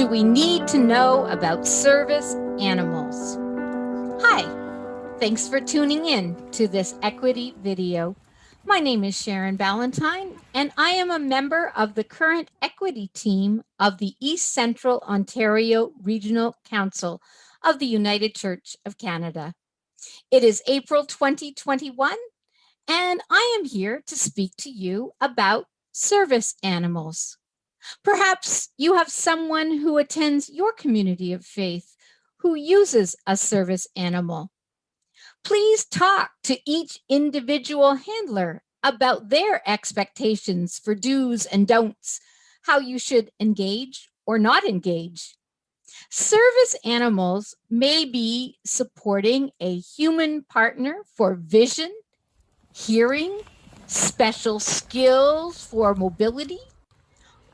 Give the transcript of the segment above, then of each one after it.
do we need to know about service animals? Hi, thanks for tuning in to this equity video. My name is Sharon Ballantyne, and I am a member of the current equity team of the East Central Ontario Regional Council of the United Church of Canada. It is April 2021, and I am here to speak to you about service animals. Perhaps you have someone who attends your community of faith who uses a service animal. Please talk to each individual handler about their expectations for do's and don'ts, how you should engage or not engage. Service animals may be supporting a human partner for vision, hearing, special skills for mobility,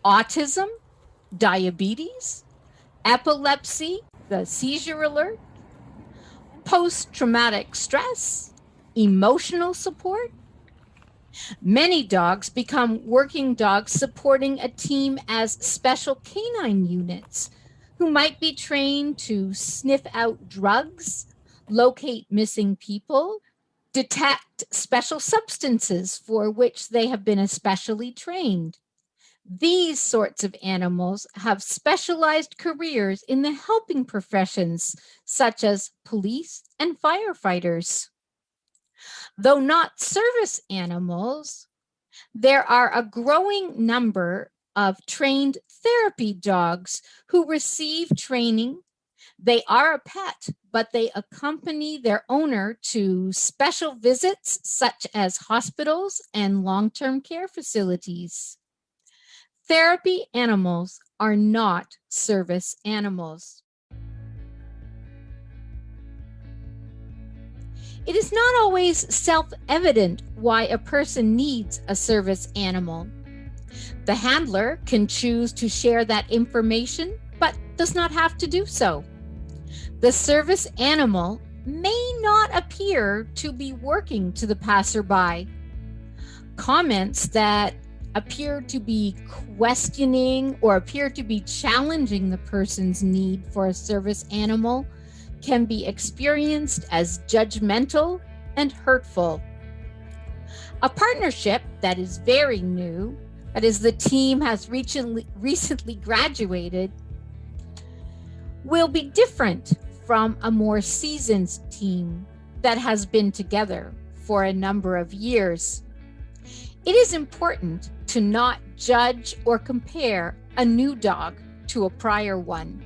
autism, diabetes, epilepsy, the seizure alert, post-traumatic stress, emotional support. Many dogs become working dogs supporting a team as special canine units who might be trained to sniff out drugs, locate missing people, detect special substances for which they have been especially trained. These sorts of animals have specialized careers in the helping professions, such as police and firefighters. Though not service animals, there are a growing number of trained therapy dogs who receive training. They are a pet, but they accompany their owner to special visits, such as hospitals and long-term care facilities. Therapy animals are not service animals. It is not always self-evident why a person needs a service animal. The handler can choose to share that information, but does not have to do so. The service animal may not appear to be working to the passerby. Comments that appear to be questioning or appear to be challenging the person's need for a service animal can be experienced as judgmental and hurtful. A partnership that is very new, that is, the team has recently graduated, will be different from a more seasoned team that has been together for a number of years. It is important to not judge or compare a new dog to a prior one.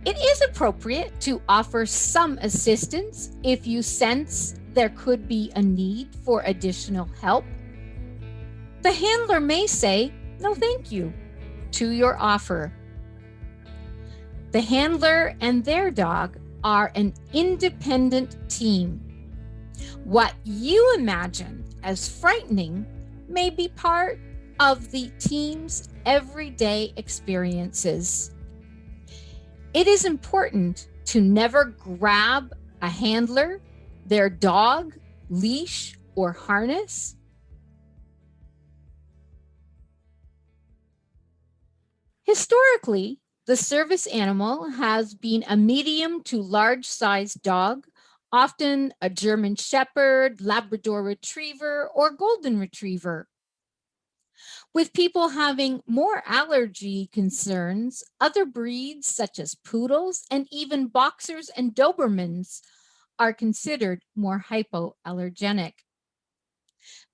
It is appropriate to offer some assistance if you sense there could be a need for additional help. The handler may say, "No, thank you," to your offer. The handler and their dog are an independent team. What you imagine as frightening may be part of the team's everyday experiences. It is important to never grab a handler, their dog, leash, or harness. Historically, the service animal has been a medium to large-sized dog, often a German Shepherd, Labrador Retriever, or Golden Retriever. With people having more allergy concerns, other breeds such as poodles and even boxers and Dobermans are considered more hypoallergenic.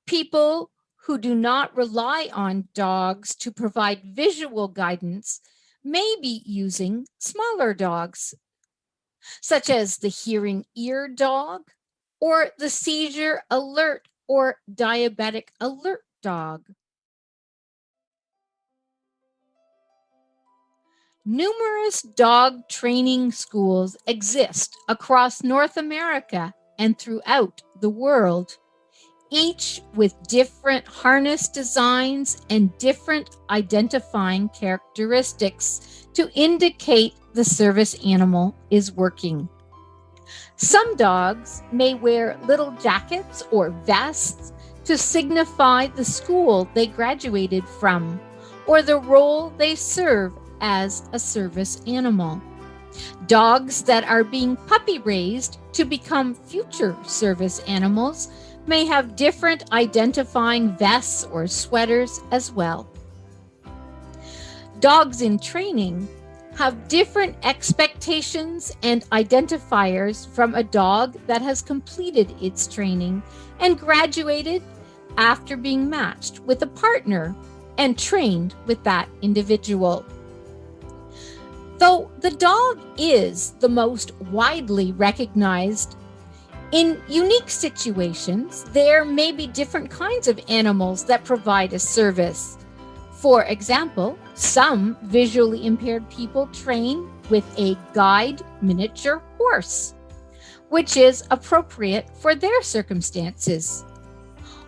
People who do not rely on dogs to provide visual guidance may be using smaller dogs, such as the hearing ear dog or the seizure alert or diabetic alert dog. Numerous dog training schools exist across North America and throughout the world, each with different harness designs and different identifying characteristics to indicate the service animal is working. Some dogs may wear little jackets or vests to signify the school they graduated from or the role they serve as a service animal. Dogs that are being puppy raised to become future service animals may have different identifying vests or sweaters as well. Dogs in training have different expectations and identifiers from a dog that has completed its training and graduated after being matched with a partner and trained with that individual. Though the dog is the most widely recognized, in unique situations, there may be different kinds of animals that provide a service. For example, some visually impaired people train with a guide miniature horse, which is appropriate for their circumstances.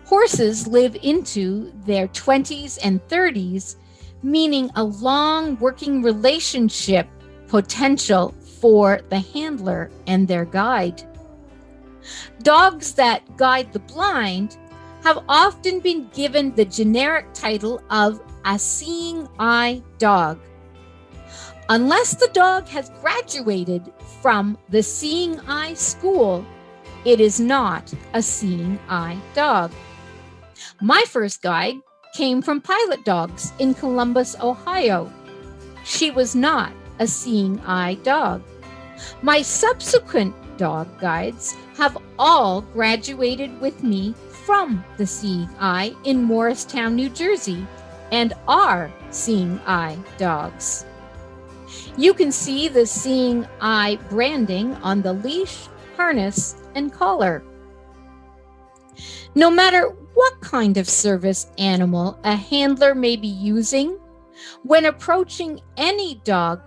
Horses live into their 20s and 30s, meaning a long working relationship potential for the handler and their guide. Dogs that guide the blind have often been given the generic title of a seeing eye dog. Unless the dog has graduated from the seeing eye school, it is not a seeing eye dog. My first guide came from Pilot Dogs in Columbus, Ohio. She was not a seeing eye dog. My subsequent dog guides have all graduated with me from the Seeing Eye in Morristown, New Jersey, and are Seeing Eye dogs. You can see the Seeing Eye branding on the leash, harness, and collar. No matter what kind of service animal a handler may be using, when approaching any dog,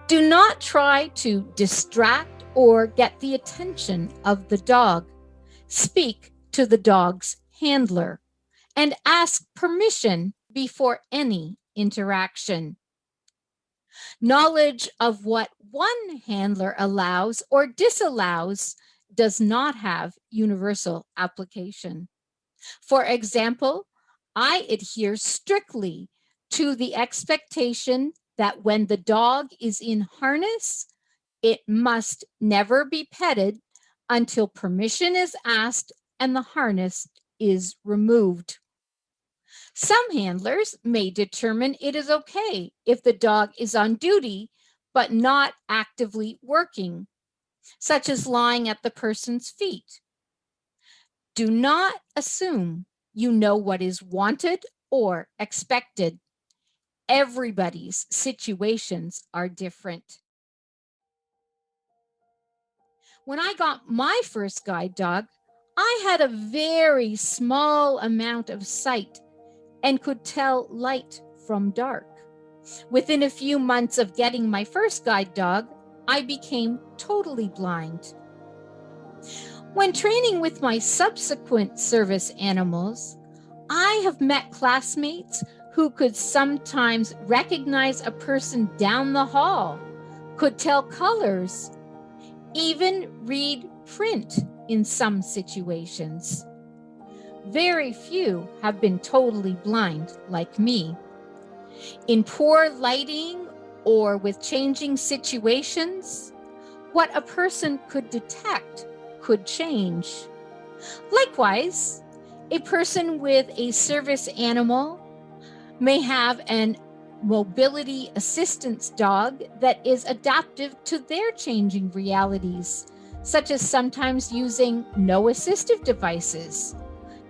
do not try to distract or get the attention of the dog. Speak to the dog's handler and ask permission before any interaction. Knowledge of what one handler allows or disallows does not have universal application. For example, I adhere strictly to the expectation that when the dog is in harness, it must never be petted until permission is asked and the harness is removed. Some handlers may determine it is okay if the dog is on duty but not actively working, such as lying at the person's feet. Do not assume you know what is wanted or expected. Everybody's situations are different. When I got my first guide dog, I had a very small amount of sight and could tell light from dark. Within a few months of getting my first guide dog, I became totally blind. When training with my subsequent service animals, I have met classmates who could sometimes recognize a person down the hall, could tell colors, even read print in some situations. Very few have been totally blind like me. In poor lighting or with changing situations, what a person could detect could change. Likewise, a person with a service animal may have an mobility assistance dog that is adaptive to their changing realities, such as sometimes using no assistive devices,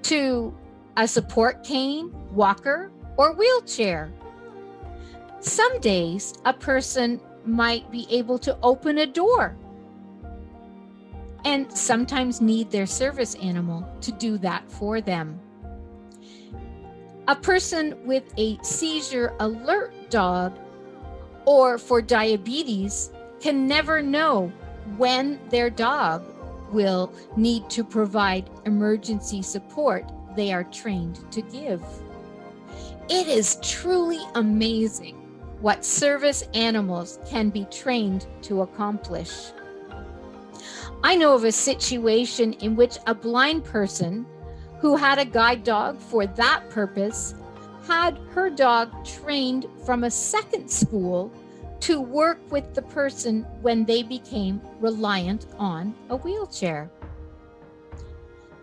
to a support cane, walker, or wheelchair. Some days, a person might be able to open a door and sometimes need their service animal to do that for them. A person with a seizure alert dog or for diabetes can never know when their dog will need to provide emergency support they are trained to give. It is truly amazing what service animals can be trained to accomplish. I know of a situation in which a blind person who had a guide dog for that purpose had her dog trained from a second school to work with the person when they became reliant on a wheelchair.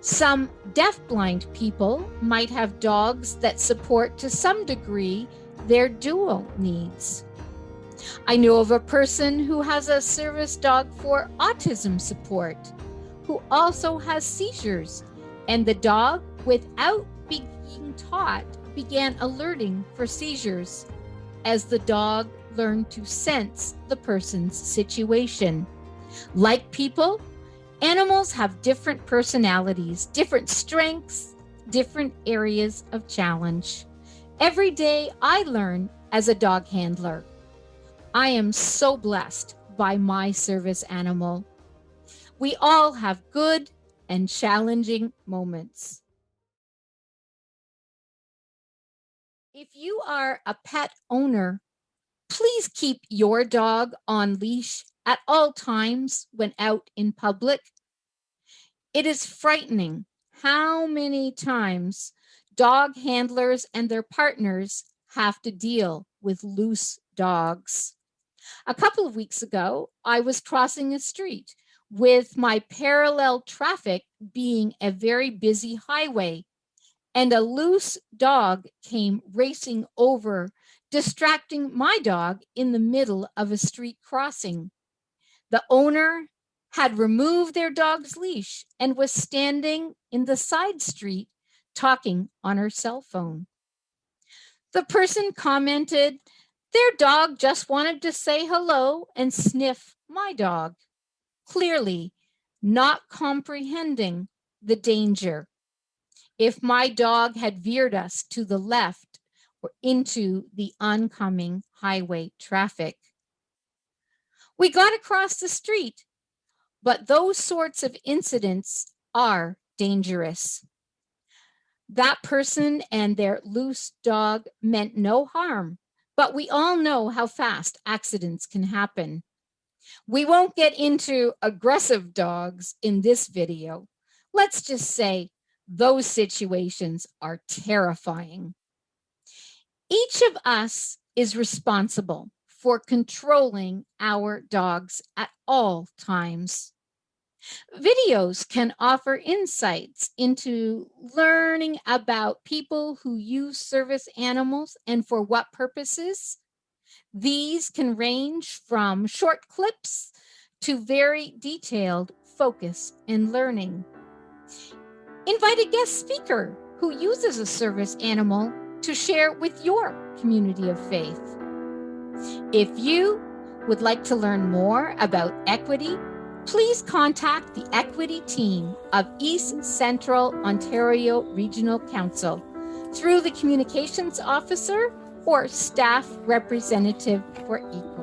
Some deafblind people might have dogs that support to some degree their dual needs. I know of a person who has a service dog for autism support, who also has seizures, and the dog, without being taught, began alerting for seizures as the dog learned to sense the person's situation. Like people, animals have different personalities, different strengths, different areas of challenge. Every day I learn as a dog handler. I am so blessed by my service animal. We all have good and challenging moments. If you are a pet owner, please keep your dog on leash at all times when out in public. It is frightening how many times dog handlers and their partners have to deal with loose dogs. A couple of weeks ago, I was crossing a street with my parallel traffic being a very busy highway, and a loose dog came racing over, distracting my dog in the middle of a street crossing. The owner had removed their dog's leash and was standing in the side street talking on her cell phone. The person commented, their dog just wanted to say hello and sniff my dog, clearly not comprehending the danger. If my dog had veered us to the left or into the oncoming highway traffic. We got across the street, but those sorts of incidents are dangerous. That person and their loose dog meant no harm, but we all know how fast accidents can happen. We won't get into aggressive dogs in this video. Let's just say those situations are terrifying. Each of us is responsible for controlling our dogs at all times. Videos can offer insights into learning about people who use service animals and for what purposes. These can range from short clips to very detailed focus and learning. Invite a guest speaker who uses a service animal to share with your community of faith. If you would like to learn more about equity, please contact the equity team of East Central Ontario Regional Council through the communications officer or staff representative for equity.